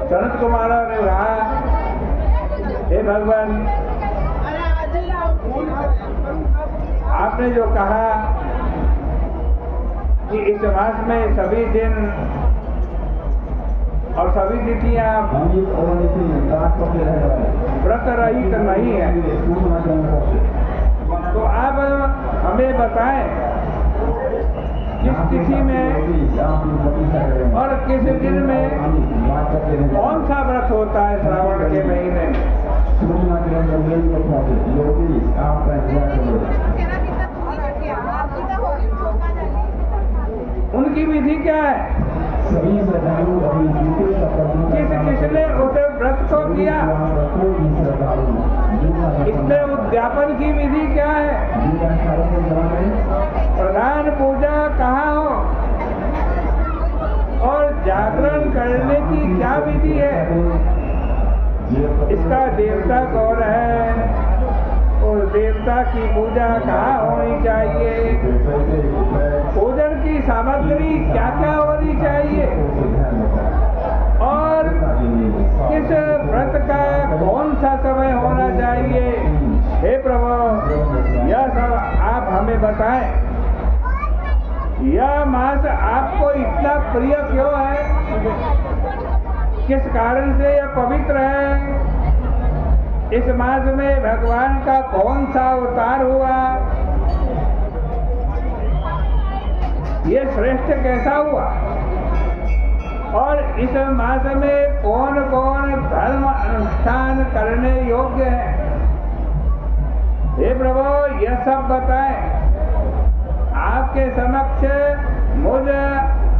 सनत कुमारों ने कहा, हे भगवान, आपने जो कहा कि इस मास में सभी दिन और सभी तिथियां व्रत रहित नहीं है, तो आप हमें बताएं किस तिथि में और किस दिन में कौन सा व्रत होता है श्रावण के महीने में। उनकी विधि क्या है, किसने उसे व्रत को किया, इसमें उद्यापन की विधि क्या है, प्रधान पूजा कहाँ हो और जागरण करने की क्या विधि है, इसका देवता कौन है और देवता की पूजा कहाँ होनी चाहिए, पूजन की सामग्री क्या क्या होनी चाहिए और किस व्रत का कौन सा समय होना चाहिए। हे प्रभु, यह सब आप हमें बताएं। यह मास आपको इतना प्रिय क्यों है, किस कारण से यह पवित्र है, इस मास में भगवान का कौन सा अवतार हुआ, ये श्रेष्ठ कैसा हुआ और इस मास में कौन कौन धर्म अनुष्ठान करने योग्य है। हे प्रभु, यह सब बताएं। आपके समक्ष मुझ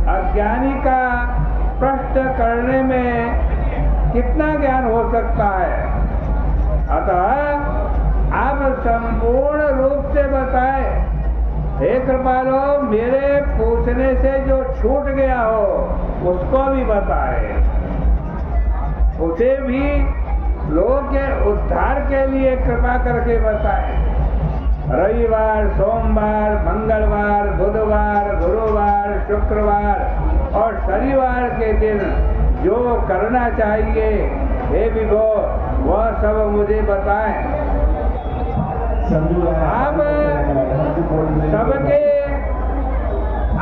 अज्ञानी का प्रश्न करने में कितना ज्ञान हो सकता है, अतः आप संपूर्ण रूप से बताएं। हे कृपालो, मेरे पूछने से जो छूट गया हो उसको भी बताए, उसे भी लोगों के उद्धार के लिए कृपा करके बताए। रविवार, सोमवार, मंगलवार, बुधवार, गुरुवार, शुक्रवार और शनिवार के दिन जो करना चाहिए, हे विभो, वह सब मुझे बताएं। आप सबके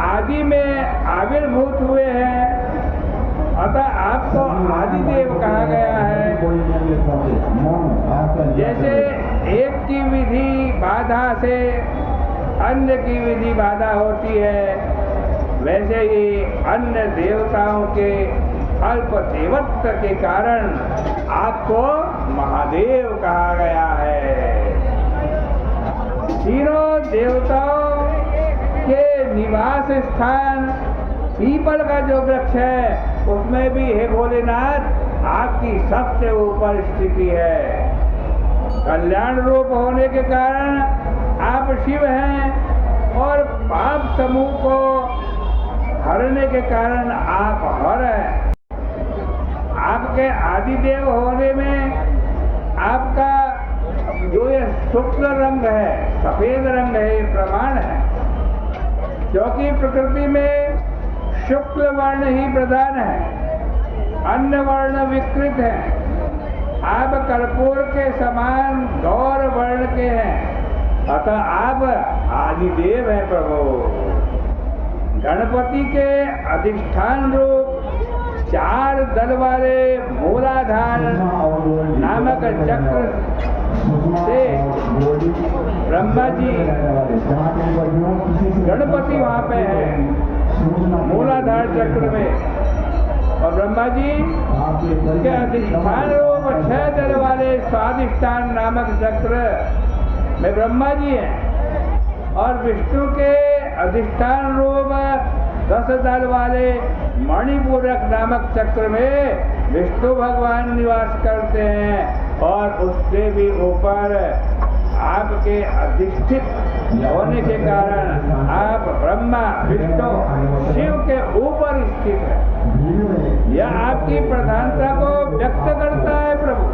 आदि में आविर्भूत हुए हैं, अतः आपको आदिदेव कहा गया है। जैसे एक की विधि बाधा से अन्य की विधि बाधा होती है, वैसे ही अन्य देवताओं के अल्प देवत्व के कारण आपको महादेव कहा गया है। तीनों देवताओं के निवास स्थान पीपल का जो वृक्ष है, उसमें भी हे भोलेनाथ आपकी सबसे ऊपर स्थिति है। कल्याण रूप होने के कारण आप शिव हैं और पाप समूह को हरने के कारण आप हर हैं। आपके आदिदेव होने में आपका जो ये शुक्ल रंग है, सफेद रंग है, प्रमाण है, क्योंकि प्रकृति में शुक्ल वर्ण ही प्रधान है, अन्य वर्ण विकृत है। आप कर्पूर के समान गौर वर्ण के हैं, अतः आप आदिदेव हैं प्रभु। गणपति के अधिष्ठान रूप 4 दल वाले मूलाधार नामक चक्र से ब्रह्मा जी, गणपति वहाँ पे है मूलाधार चक्र में, और ब्रह्मा जी के अधिष्ठान रूप 6 दल वाले स्वाधिष्ठान नामक चक्र में ब्रह्मा जी हैं, और विष्णु के अधिष्ठान रूप 10 दल वाले मणिपूरक नामक चक्र में विष्णु भगवान निवास करते हैं, और उससे भी ऊपर आपके अधिष्ठित होने के कारण आप ब्रह्मा विष्णु शिव के ऊपर स्थित है। यह आपकी प्रधानता को व्यक्त करता है प्रभु।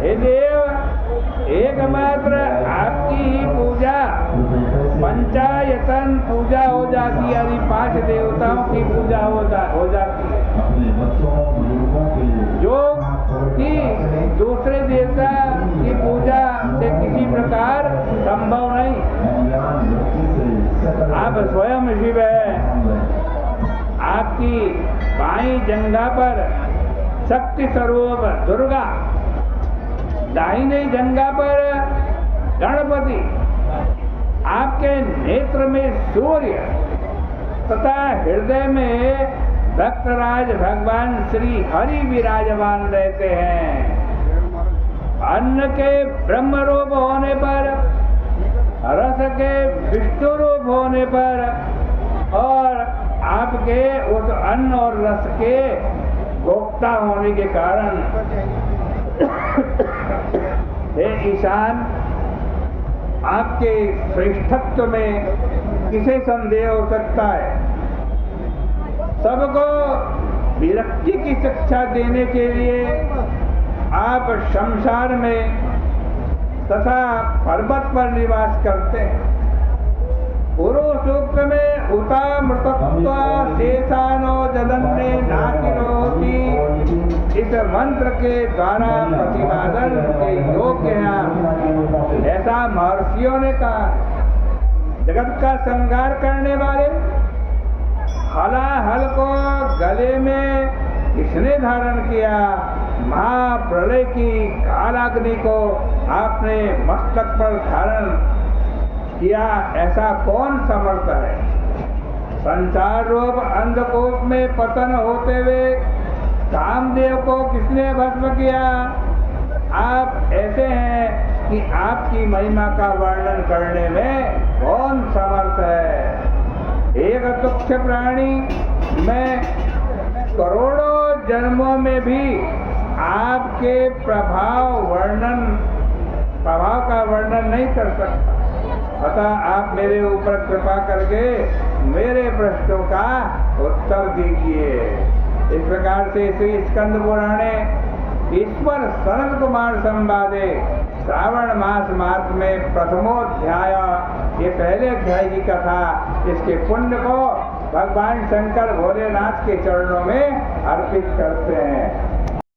हे देव, एकमात्र आपकी ही पूजा पंचायतन पूजा हो जाती है, यानी 5 देवताओं की पूजा हो जाती है। शिव है, आपकी बाई जंघा पर शक्ति स्वरूप दुर्गा, दाहिनी जंघा पर गणपति, आपके नेत्र में सूर्य तथा हृदय में भक्तराज भगवान श्री हरि विराजमान रहते हैं। अन्न के ब्रह्म रूप होने पर, रस के विष्णु रूप होने पर और आपके उस अन्न और रस के भोक्ता होने के कारण हे ईशान, आपके श्रेष्ठत्व में किसे संदेह हो सकता है। सबको विरक्ति की शिक्षा देने के लिए आप शमशान में तथा पर्वत पर निवास करते हैं। पूर्व सूक्त में उता मृतत्वा शेषानो जदन्ने नातिरोति, इस मंत्र के द्वारा प्रतिपादन के योग्य हैं। ऐसा महर्षियों ने कहा। जगत का संहार करने वाले हलाहल को गले में किसने धारण किया? महाप्रलय की कालाग्नि को आपने मस्तक पर धारण किया, ऐसा कौन समर्थ है? संसार रूप अंधकूप में पतन होते हुए कामदेव को किसने भस्म किया? आप ऐसे हैं कि आपकी महिमा का वर्णन करने में कौन समर्थ है? एक तुच्छ प्राणी मैं करोड़ों जन्मों में भी आपके प्रभाव का वर्णन नहीं कर सकता। अतः आप मेरे ऊपर कृपा करके मेरे प्रश्नों का उत्तर दीजिए। इस प्रकार से श्री स्कंद पुराणे ईश्वर सनत कुमार संवादे श्रावण मास मार्ग में प्रथमोध्याय, ये पहले अध्याय की कथा, इसके पुण्य को भगवान शंकर भोलेनाथ के चरणों में अर्पित करते हैं।